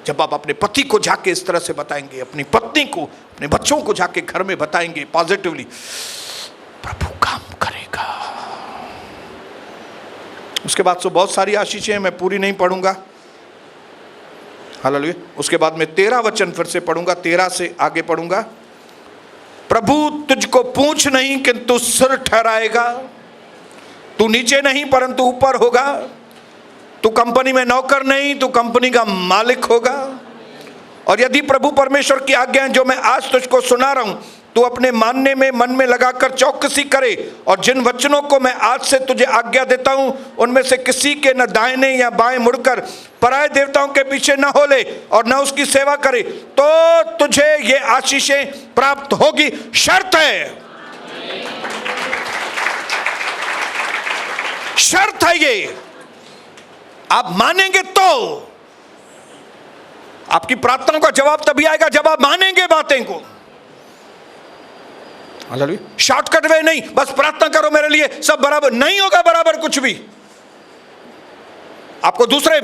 जब आप अपने पति को जाके इस तरह से बताएंगे, अपनी पत्नी को, अपने बच्चों को जाके घर में बताएंगे पॉजिटिवली, प्रभु काम करेगा। उसके बाद तो बहुत सारी आशीषें हैं, मैं पूरी नहीं पढ़ूंगा। हालेलुया। उसके बाद मैं 13 वचन फिर से पढ़ूंगा, 13 से आगे पढ़ूंगा। प्रभु तुझको पूंछ नहीं किंतु सिर ठहराएगा, तू नीचे नहीं परंतु ऊपर होगा, तू कंपनी में नौकर नहीं, तू कंपनी का मालिक होगा। और यदि प्रभु परमेश्वर की आज्ञाएं जो मैं आज तुझको सुना रहा हूं तू अपने मानने में मन में लगाकर चौकसी करे, और जिन वचनों को मैं आज से तुझे आज्ञा देता हूं उनमें से किसी के न दाहिने या बाएं मुड़कर पराये देवताओं के पीछे न हो ले और न उसकी सेवा करे, तो तुझे ये आशीषें प्राप्त होगी। शर्त है, शर्त है ये, आप मानेंगे तो आपकी प्रार्थनाओं का जवाब तभी आएगा जब आप मानेंगे बातें को। शॉर्टकट वे नहीं, बस प्रार्थना करो मेरे लिए सब बराबर, नहीं होगा बराबर कुछ भी। आपको दूसरे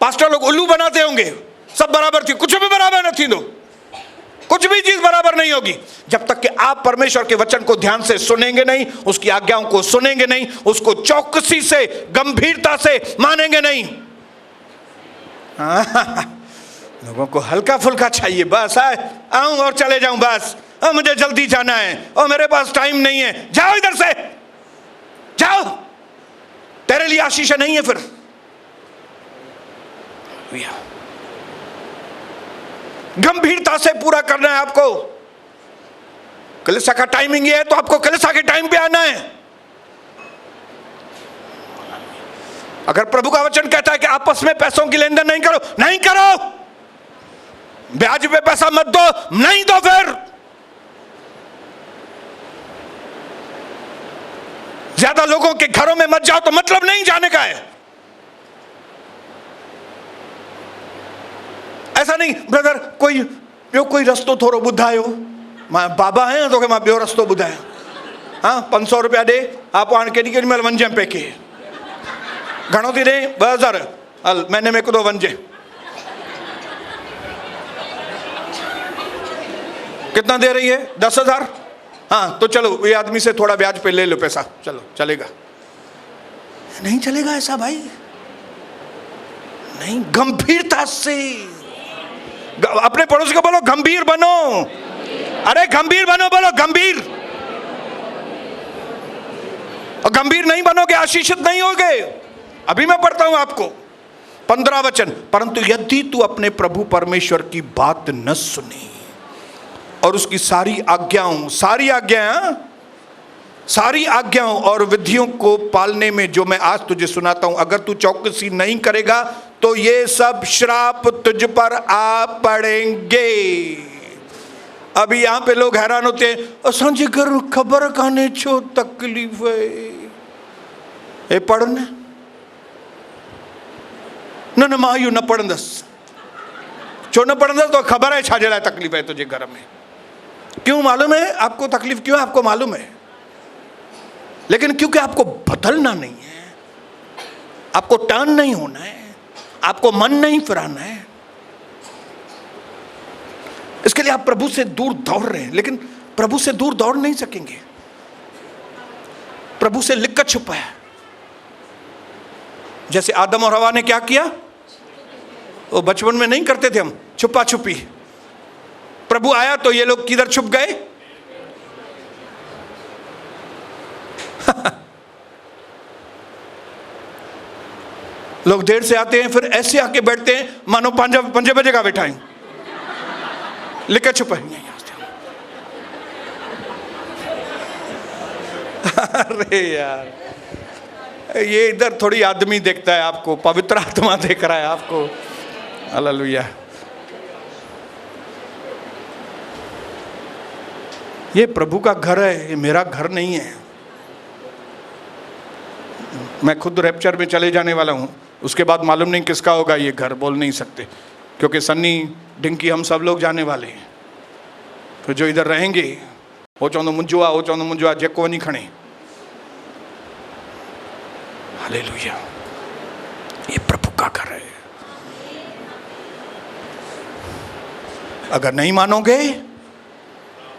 पास्टर लोग उल्लू बनाते होंगे, सब बराबर थी, कुछ भी बराबर न थी, दो कुछ भी चीज बराबर नहीं होगी जब तक कि आप परमेश्वर के वचन को ध्यान से सुनेंगे नहीं, उसकी आज्ञाओं को सुनेंगे नहीं, उसको चौकसी से गंभीरता से मानेंगे नहीं। लोगों को हल्का फुल्का चाहिए, बस आऊं और चले जाऊं, बस मुझे जल्दी जाना है और मेरे पास टाइम नहीं है, जाओ इधर से जाओ, तेरे लिए आशीष नहीं है। फिर गंभीरता से पूरा करना है आपको। कलीसिया का टाइमिंग ये है तो आपको कलीसिया के टाइम पे आना है। अगर प्रभु का वचन कहता है कि आपस में पैसों की लेन देन नहीं करो, नहीं करो, ब्याज पे पैसा मत दो, नहीं दो, फिर ज्यादा लोगों के घरों में मत जाओ तो मतलब नहीं जाने का है। ऐसा नहीं ब्रदर कोई रस्तो थोड़ो ॿुधायो, मां बाबा आहियां तोखे मां ॿियो रस्तो ॿुधायां। हाँ 500 रुपया दे, आप हाणे केॾी केॾी महिल वञे पेके, घणो थी ॾे 2000, हल महीने में हिकु वञे, कितना दे रही है 10,000, हाँ तो चलो ये आदमी से थोड़ा ब्याज पे ले लो पैसा, चलो चलेगा। नहीं चलेगा ऐसा भाई, नहीं, गंभीरता से। अपने पड़ोसी को बोलो गंभीर बनो, अरे गंभीर बनो, बोलो गंभीर। और गंभीर नहीं बनोगे आशीषित नहीं होगे। अभी मैं पढ़ता हूं आपको 15 वचन, परंतु यदि तू अपने प्रभु परमेश्वर की बात न सुने और उसकी सारी आज्ञाओं और विधियों को पालने में जो मैं आज तुझे सुनाता हूं अगर तू चौकसी नहीं करेगा तो ये सब श्राप तुझ पर आ पड़ेंगे। अभी यहां पे लोग हैरान होते हैं, असांजे घर खबर काने छो तकलीफ़ है, ए पढ़ना न मां इहो न पढ़ंदसि, छो न पढ़ंदसि तो खबर है छाजे लाइ तकलीफ़ है तुझे घर में। क्यों मालूम है आपको तकलीफ क्यों, आपको मालूम है, लेकिन क्योंकि आपको बदलना नहीं है, आपको टर्न नहीं होना है, आपको मन नहीं फिराना है, इसके लिए आप प्रभु से दूर दौड़ रहे हैं। लेकिन प्रभु से दूर दौड़ नहीं सकेंगे, प्रभु से लिखकर छुपा है। जैसे आदम और हवा ने क्या किया, वो बचपन में नहीं करते थे हम छुपा छुपी, प्रभु आया तो ये लोग किधर छुप गए लोग देर से आते हैं, फिर ऐसे आके बैठते हैं मानो 5 बजे का बैठा है, लिखा छुपा है। अरे यार, ये इधर थोड़ी आदमी देखता है आपको, पवित्र आत्मा देख रहा है आपको। हालेलुया। ये प्रभु का घर है, ये मेरा घर नहीं है। मैं खुद रैप्चर में चले जाने वाला हूँ, उसके बाद मालूम नहीं किसका होगा ये घर, बोल नहीं सकते, क्योंकि सन्नी डिंकी हम सब लोग जाने वाले हैं। तो जो इधर रहेंगे वो चवंदो मुंहिंजो आहे, वो चवंदो मुंहिंजो आहे, जेको वञी खणे। हालेलुया। ये प्रभु का घर है। अगर नहीं मानोगे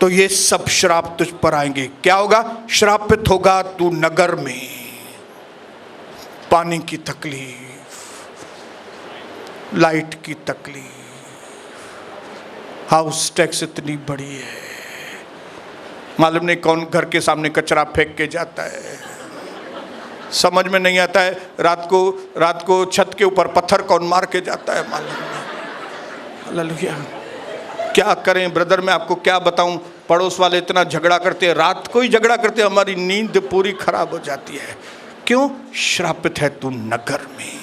तो ये सब श्राप तुझ पर आएंगे। क्या होगा? श्रापित होगा तू नगर में, पानी की तकलीफ, लाइट की तकलीफ, हाउस टैक्स इतनी बड़ी है, मालूम नहीं कौन घर के सामने कचरा फेंक के जाता है, समझ में नहीं आता है रात को छत के ऊपर पत्थर कौन मार के जाता है, मालूम नहीं। हालेलुया। क्या करें ब्रदर, मैं आपको क्या बताऊं, पड़ोस वाले इतना झगड़ा करते हैं, रात को ही झगड़ा करते हैं, हमारी नींद पूरी खराब हो जाती है। क्यों? श्रापित है तू नगर में,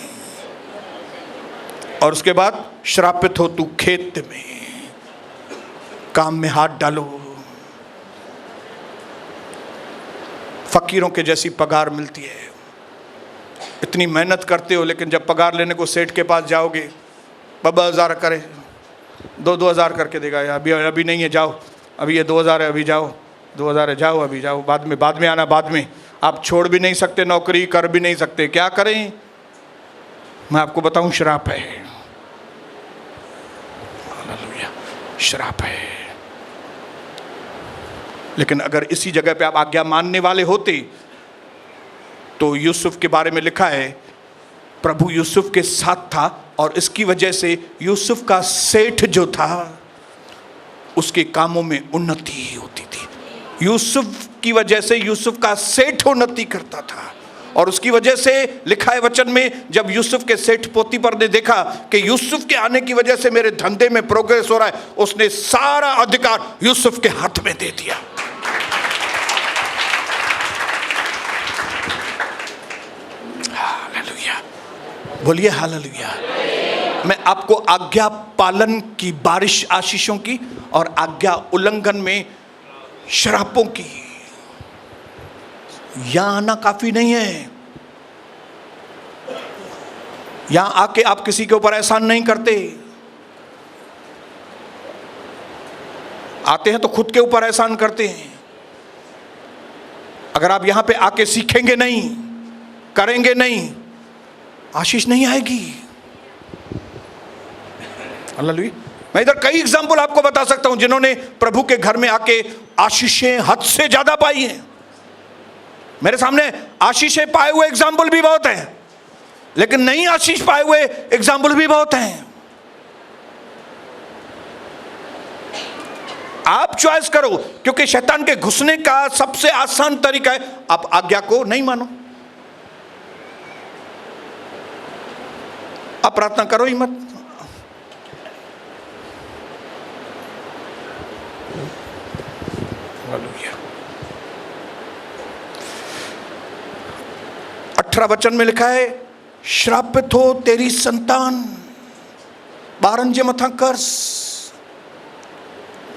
और उसके बाद श्रापित हो तू खेत में। काम में हाथ डालो, फकीरों के जैसी पगार मिलती है, इतनी मेहनत करते हो, लेकिन जब पगार लेने को सेठ के पास जाओगे, 2,000 करे, 2,000 करके देगा, अभी नहीं है, जाओ, अभी ये 2,000 है, अभी जाओ, 2,000 है, जाओ, अभी जाओ, बाद में आना, बाद में। आप छोड़ भी नहीं सकते, नौकरी कर भी नहीं सकते, क्या करें? मैं आपको बताऊं, श्राप है, हालेलुया, श्राप है। लेकिन अगर इसी जगह पे आप आज्ञा मानने वाले होते, तो यूसुफ के बारे में लिखा है, प्रभु यूसुफ के साथ था, और इसकी वजह से यूसुफ का सेठ जो था उसके कामों में उन्नति होती थी। यूसुफ की वजह से यूसुफ का सेठ उन्नति करता था, और उसकी वजह से लिखा है वचन में, जब यूसुफ के सेठ पोतीपर ने देखा कि यूसुफ के आने की वजह से मेरे धंधे में प्रोग्रेस हो रहा है, उसने सारा अधिकार यूसुफ के हाथ में दे दिया। हालेलुया, बोलिए हालेलुया। मैं आपको आज्ञा पालन की बारिश आशीषों की, और आज्ञा उल्लंघन में श्रापों की। यहां आना काफी नहीं है, यहां आके आप किसी के ऊपर एहसान नहीं करते, आते हैं तो खुद के ऊपर एहसान करते हैं। अगर आप यहां पे आके सीखेंगे नहीं, करेंगे नहीं, आशीष नहीं आएगी। हालेलुया। मैं इधर कई एग्जाम्पल आपको बता सकता हूं जिन्होंने प्रभु के घर में आके आशीषें हद से ज्यादा पाई हैं। मेरे सामने आशीषें पाए हुए एग्जाम्पल भी बहुत हैं, लेकिन नहीं आशीष पाए हुए एग्जाम्पल भी बहुत हैं। आप चॉइस करो, क्योंकि शैतान के घुसने का सबसे आसान तरीका है, आप आज्ञा को नहीं मानो, आप प्रार्थना करो ही मत। हालेलुया। 18 वचन में लिखा है, श्रापित हो तेरी संतान, बारंजे मथा कर्स,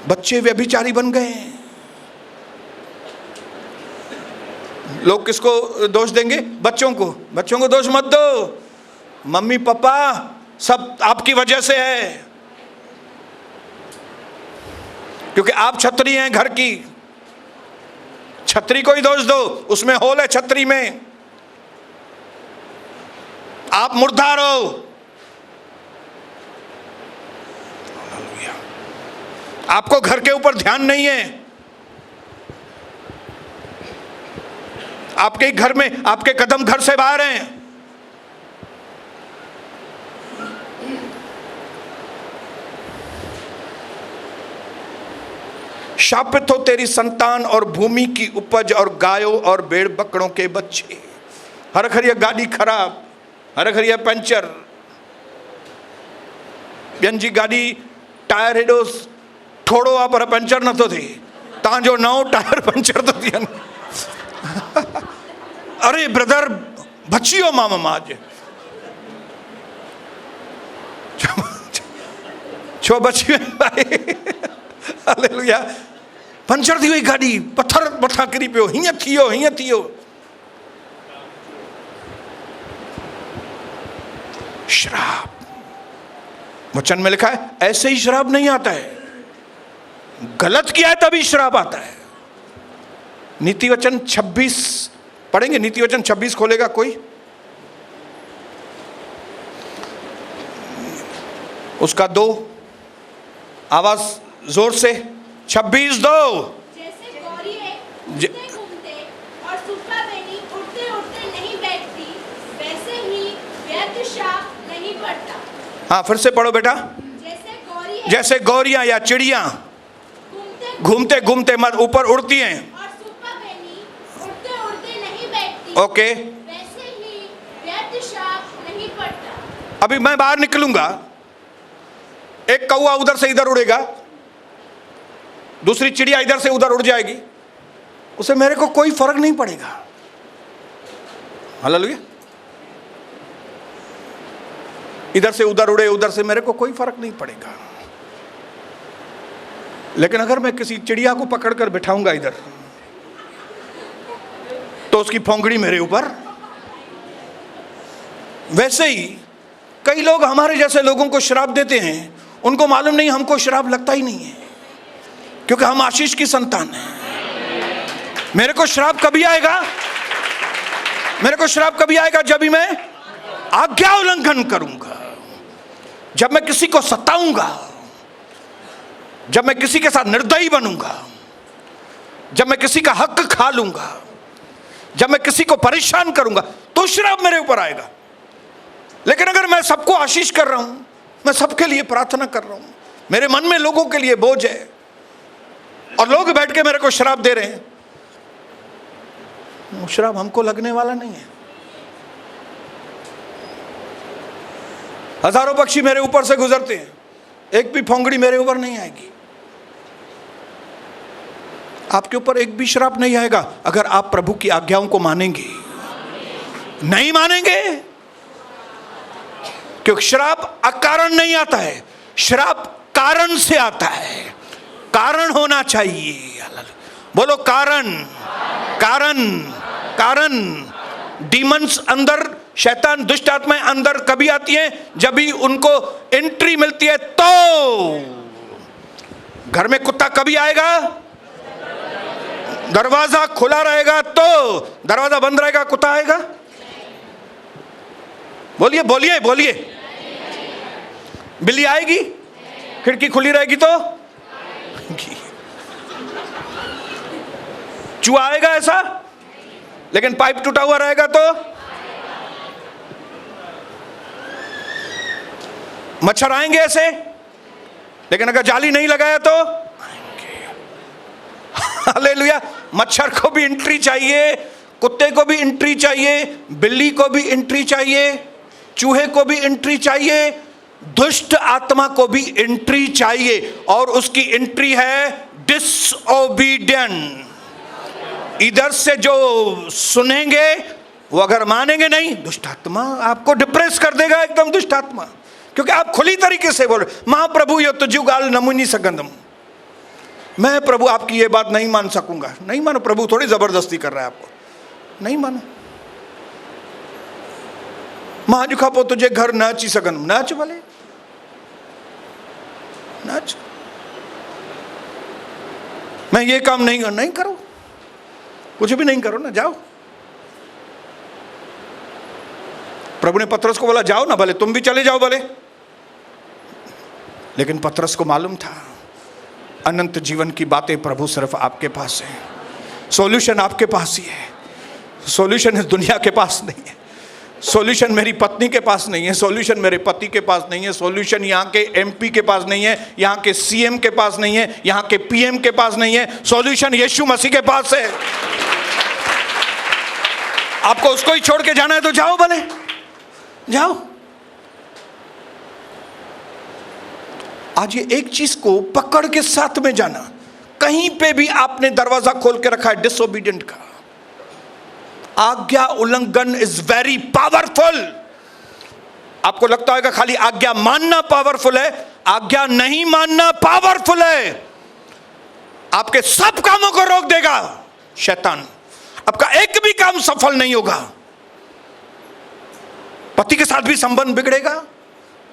बच्चे व्यभिचारी बन गए। लोग किसको दोष देंगे? बच्चों को। बच्चों को दोष मत दो, मम्मी पापा सब आपकी वजह से है, क्योंकि आप छतरी हैं घर की। छतरी को ही दोष दो, उसमें होल है छतरी में। आप मुर्दार हो, आपको घर के ऊपर ध्यान नहीं है, आपके घर में आपके कदम घर से बाहर हैं। शापित हो तेरी संतान और भूमि की उपज और गायों और भेड़ बकरों के बच्चे। हर खरिया गाड़ी खराब, हर खरिया पंचर, पंहिंजी गाड़ी टायर हेॾो थोड़ो आहे पर पंचर नथो थिए, तव्हांजो नओं टायर पंचर थो थियनि। अरे ब्रदर बची वियो मां अॼु, छो बची वियो? हालेलुया। पंचर थी वई गाड़ी, पत्थर मथां किरी पियो, हीअं थी वियो, हीअं थी वियो। श्राप, वचन में लिखा है ऐसे ही श्राप नहीं आता है, गलत किया है तभी श्राप आता है। नीति वचन 26 पढ़ेंगे, नीति वचन 26 खोलेगा कोई? उसका 2 आवाज जोर से, 26:2।
जैसे गौरी घूमते और सूखा बेनी उड़ते उड़ते नहीं बैठती, वैसे व्यर्थ शाप नहीं पड़ता।
हाँ, फिर से पढ़ो बेटा। जैसे गौरियां या चिड़िया घूमते घूमते मत ऊपर उड़ती हैं
और सुप्पा बेनी उड़ते उड़ते नहीं बैठती,
ओके,
वैसे ही व्यर्थ शाप नहीं पड़ता।
अभी मैं बाहर निकलूंगा, एक कौवा उधर से इधर उड़ेगा, दूसरी चिड़िया इधर से उधर उड़ जाएगी, उसे मेरे को कोई फर्क नहीं पड़ेगा। हालेलुया। इधर से उधर उड़े, उधर से, मेरे को कोई फर्क नहीं पड़ेगा। लेकिन अगर मैं किसी चिड़िया को पकड़कर बिठाऊंगा इधर, तो उसकी फोंगड़ी मेरे ऊपर। वैसे ही कई लोग हमारे जैसे लोगों को श्राप देते हैं, उनको मालूम नहीं हमको श्राप लगता ही नहीं है, क्योंकि हम आशीष की संतान हैं। मेरे को श्राप कभी आएगा? मेरे को श्राप कभी आएगा? जब भी मैं आज्ञा उल्लंघन करूंगा, जब मैं किसी को सताऊंगा, जब मैं किसी के साथ निर्दयी बनूंगा, जब मैं किसी का हक खा लूंगा, जब मैं किसी को परेशान करूंगा, तो श्राप मेरे ऊपर आएगा। लेकिन अगर मैं सबको आशीष कर रहा हूं, मैं सबके लिए प्रार्थना कर रहा हूं, मेरे मन में लोगों के लिए बोझ है, और लोग बैठ के मेरे को श्राप दे रहे हैं, वो श्राप हमको लगने वाला नहीं है। हजारों पक्षी मेरे ऊपर से गुजरते हैं, एक भी फोंगड़ी मेरे ऊपर नहीं आएगी। आपके ऊपर एक भी श्राप नहीं आएगा अगर आप प्रभु की आज्ञाओं को मानेंगे। नहीं मानेंगे, क्योंकि श्राप अकारण नहीं आता है, श्राप कारण से आता है। कारण होना चाहिए। बोलो कारण, कारण, कारण। डीमंस अंदर, शैतान, दुष्ट आत्माएं अंदर कभी आती हैं? जब भी उनको एंट्री मिलती है। तो घर में कुत्ता कभी आएगा? दरवाजा खुला रहेगा तो, दरवाजा बंद रहेगा कुत्ता आएगा? बोलिए बोलिए बोलिए। बिल्ली आएगी? खिड़की खुली रहेगी तो? चूहा आएगा ऐसा? लेकिन पाइप टूटा हुआ रहेगा तो? मच्छर आएंगे ऐसे? लेकिन अगर जाली नहीं लगाया तो? हालेलुया। मच्छर को भी एंट्री चाहिए, कुत्ते को भी एंट्री चाहिए, बिल्ली को भी एंट्री चाहिए, चूहे को भी एंट्री चाहिए, दुष्ट आत्मा को भी एंट्री चाहिए। और उसकी एंट्री है डिसओबीडियंट। इधर से जो सुनेंगे वो अगर मानेंगे नहीं, दुष्ट आत्मा आपको डिप्रेस कर देगा एकदम, दुष्ट आत्मा। क्योंकि आप खुली तरीके से बोल रहे, महाप्रभु यो तुझु गाल नमुनी सगंधम, मैं प्रभु आपकी ये बात नहीं मान सकूंगा। नहीं मानो, प्रभु थोड़ी जबरदस्ती कर रहा है आपको, नहीं मानो। महाजुखा पो तुझे घर नाची सगन, नाच भले नाच। मैं ये काम नहीं कर, नहीं करो, कुछ भी नहीं करो ना, जाओ। प्रभु ने पतरस को बोला जाओ ना, भले तुम भी चले जाओ भले। लेकिन पतरस को मालूम था अनंत जीवन की बातें प्रभु सिर्फ आपके पास है। सॉल्यूशन आपके पास ही है, सॉल्यूशन इस दुनिया के पास नहीं है, सॉल्यूशन मेरी पत्नी के पास नहीं है, सॉल्यूशन मेरे पति के पास नहीं है, सॉल्यूशन यहाँ के एमपी के पास नहीं है, यहाँ के सीएम के पास नहीं है, यहाँ के पीएम के पास नहीं है, सॉल्यूशन यीशु मसीह के पास है। आपको उसको ही छोड़ के जाना है तो जाओ भले, जाओ। आज ये एक चीज को पकड़ के साथ में जाना। कहीं पे भी आपने दरवाजा खोल के रखा है डिसोबीडियंट का, आज्ञा उल्लंघन इज वेरी पावरफुल। आपको लगता होगा खाली आज्ञा मानना पावरफुल है, आज्ञा नहीं मानना पावरफुल है। आपके सब कामों को रोक देगा शैतान, आपका एक भी काम सफल नहीं होगा। पति के साथ भी संबंध बिगड़ेगा,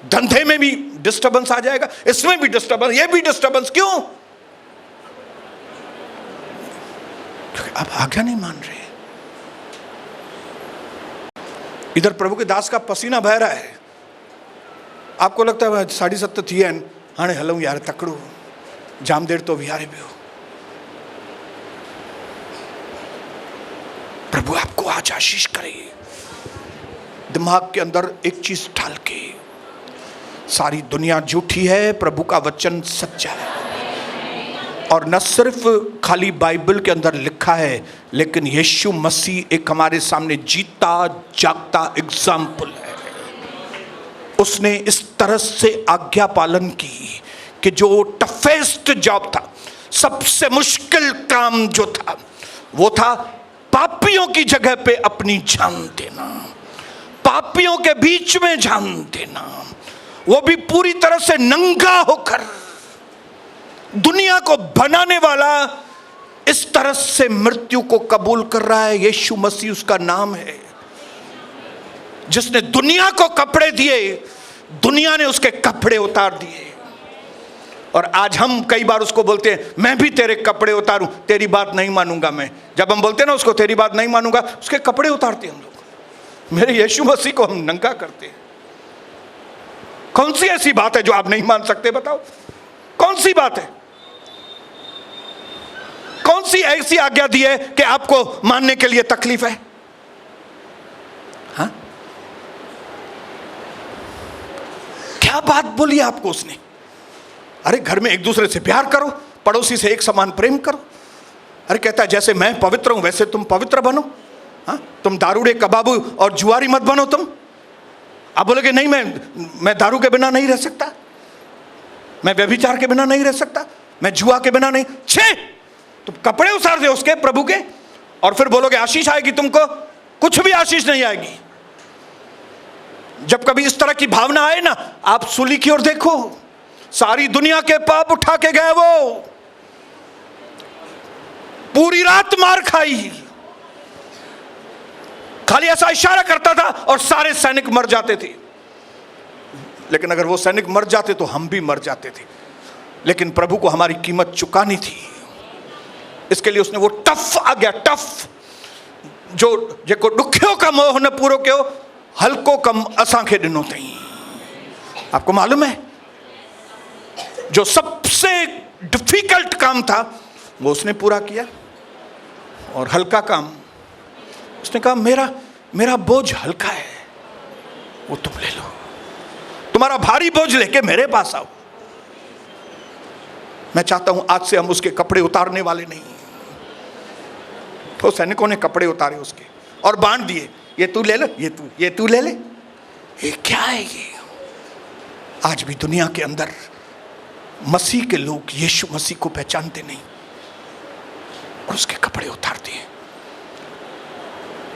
धंधे में भी डिस्टर्बेंस आ जाएगा, इसमें भी डिस्टर्बेंस, ये भी डिस्टर्बेंस। क्यों? क्योंकि आप आज्ञा नहीं मान रहे। इधर प्रभु के दास का पसीना बह रहा है, आपको लगता है 7:30 थी हाँ हलूं यार तकड़ो जाम देर तो विहारे भी हो। प्रभु आपको आज आशीष करे। दिमाग के अंदर एक चीज डाल के, सारी दुनिया झूठी है, प्रभु का वचन सच्चा है। और न सिर्फ खाली बाइबल के अंदर लिखा है, लेकिन यीशु मसीह एक हमारे सामने जीता जागता एग्जाम्पल है। उसने इस तरह से आज्ञा पालन की कि जो टफेस्ट जॉब था, सबसे मुश्किल काम जो था, वो था पापियों की जगह पे अपनी जान देना, पापियों के बीच में जान देना, वो भी पूरी तरह से नंगा होकर। दुनिया को बनाने वाला इस तरह से मृत्यु को कबूल कर रहा है। यीशु मसीह उसका नाम है, जिसने दुनिया को कपड़े दिए, दुनिया ने उसके कपड़े उतार दिए। और आज हम कई बार उसको बोलते हैं, मैं भी तेरे कपड़े उतारूं, तेरी बात नहीं मानूंगा मैं। जब हम बोलते हैं ना उसको, तेरी बात नहीं मानूंगा, उसके कपड़े उतारते हैं हम लोग। मेरे यीशु मसीह को हम नंगा करते हैं। कौन सी ऐसी बात है जो आप नहीं मान सकते? बताओ, कौन सी बात है? कौन सी ऐसी आज्ञा दी है कि आपको मानने के लिए तकलीफ है? हाँ, क्या बात बोली आपको उसने? अरे घर में एक दूसरे से प्यार करो, पड़ोसी से एक समान प्रेम करो। अरे कहता है जैसे मैं पवित्र हूं वैसे तुम पवित्र बनो। हाँ, तुम दारूड़े, कबाबू और जुआरी मत बनो तुम। आप बोलोगे नहीं, मैं दारू के बिना नहीं रह सकता, मैं व्यभिचार के बिना नहीं रह सकता, मैं जुआ के बिना नहीं। छे, तुम कपड़े उतार दे उसके, प्रभु के, और फिर बोलोगे आशीष आएगी तुमको। कुछ भी आशीष नहीं आएगी। जब कभी इस तरह की भावना आए ना, आप सूली की ओर देखो, सारी दुनिया के पाप उठा के गए वो, पूरी रात मार खाई, खाली ऐसा इशारा करता था और सारे सैनिक मर जाते थे। लेकिन अगर वो सैनिक मर जाते तो हम भी मर जाते थे। लेकिन प्रभु को हमारी कीमत चुकानी थी, इसके लिए उसने वो टफ आ गया, टफ जो जेको दुखियों का मोह न पूरो क्यों, हल्को कम असांखे दिनों तई। आपको मालूम है, जो सबसे डिफिकल्ट काम था वो उसने पूरा किया, और हल्का काम उसने कहा मेरा बोझ हल्का है, वो तुम ले लो। तुम्हारा भारी बोझ लेके मेरे पास आओ। मैं चाहता हूं आज से हम उसके कपड़े उतारने वाले नहीं। तो सैनिकों ने कपड़े उतारे उसके और बांट दिए, ये तू ले ले, ये तू ले ले। ये क्या है ये? आज भी दुनिया के अंदर मसीह के लोग यीशु मसीह को पहचानते नहीं और उसके कपड़े उतारते हैं।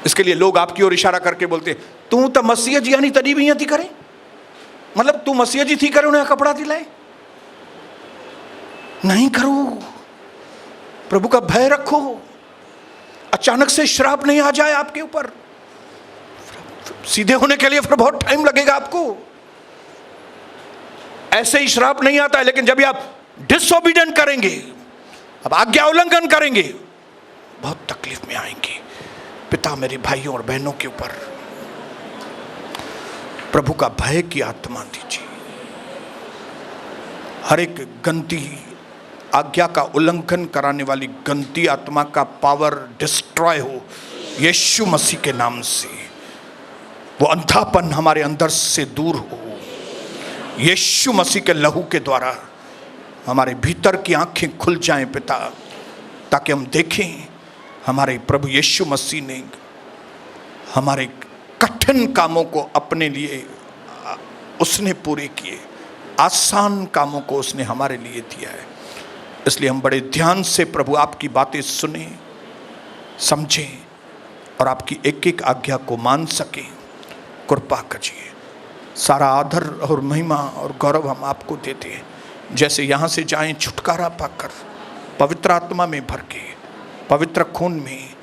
इसके लिए लोग आपकी ओर इशारा करके बोलते हैं, तू तो मसीह जी यानी तरी भी थी करे, मतलब तू मसीह जी थी करे उन्हें कपड़ा दिलाए। नहीं करो, प्रभु का भय रखो, अचानक से श्राप नहीं आ जाए आपके ऊपर। सीधे होने के लिए फिर बहुत टाइम लगेगा आपको। ऐसे ही श्राप नहीं आता है, लेकिन जब आप डिसओबीडिएंट करेंगे, अब आज्ञा उल्लंघन करेंगे, बहुत तकलीफ में आएंगे। पिता मेरे भाइयों और बहनों के ऊपर प्रभु का भय की आत्मा दीजिए। हर एक गंदी आज्ञा का उल्लंघन कराने वाली गंदी आत्मा का पावर डिस्ट्रॉय हो यीशु मसीह के नाम से। वो अंधापन हमारे अंदर से दूर हो यीशु मसीह के लहू के द्वारा। हमारे भीतर की आंखें खुल जाएं पिता, ताकि हम देखें हमारे प्रभु यीशु मसीह ने हमारे कठिन कामों को अपने लिए उसने पूरे किए, आसान कामों को उसने हमारे लिए दिया है। इसलिए हम बड़े ध्यान से प्रभु आपकी बातें सुने, समझें और आपकी एक एक आज्ञा को मान सकें। कृपा करिए। सारा आदर और महिमा और गौरव हम आपको देते हैं। जैसे यहाँ से जाएं छुटकारा पाकर, पवित्र आत्मा में भर के, पवित्र खून में,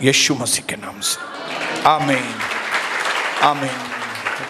यीशु मसीह के नाम से। आमीन, आमीन।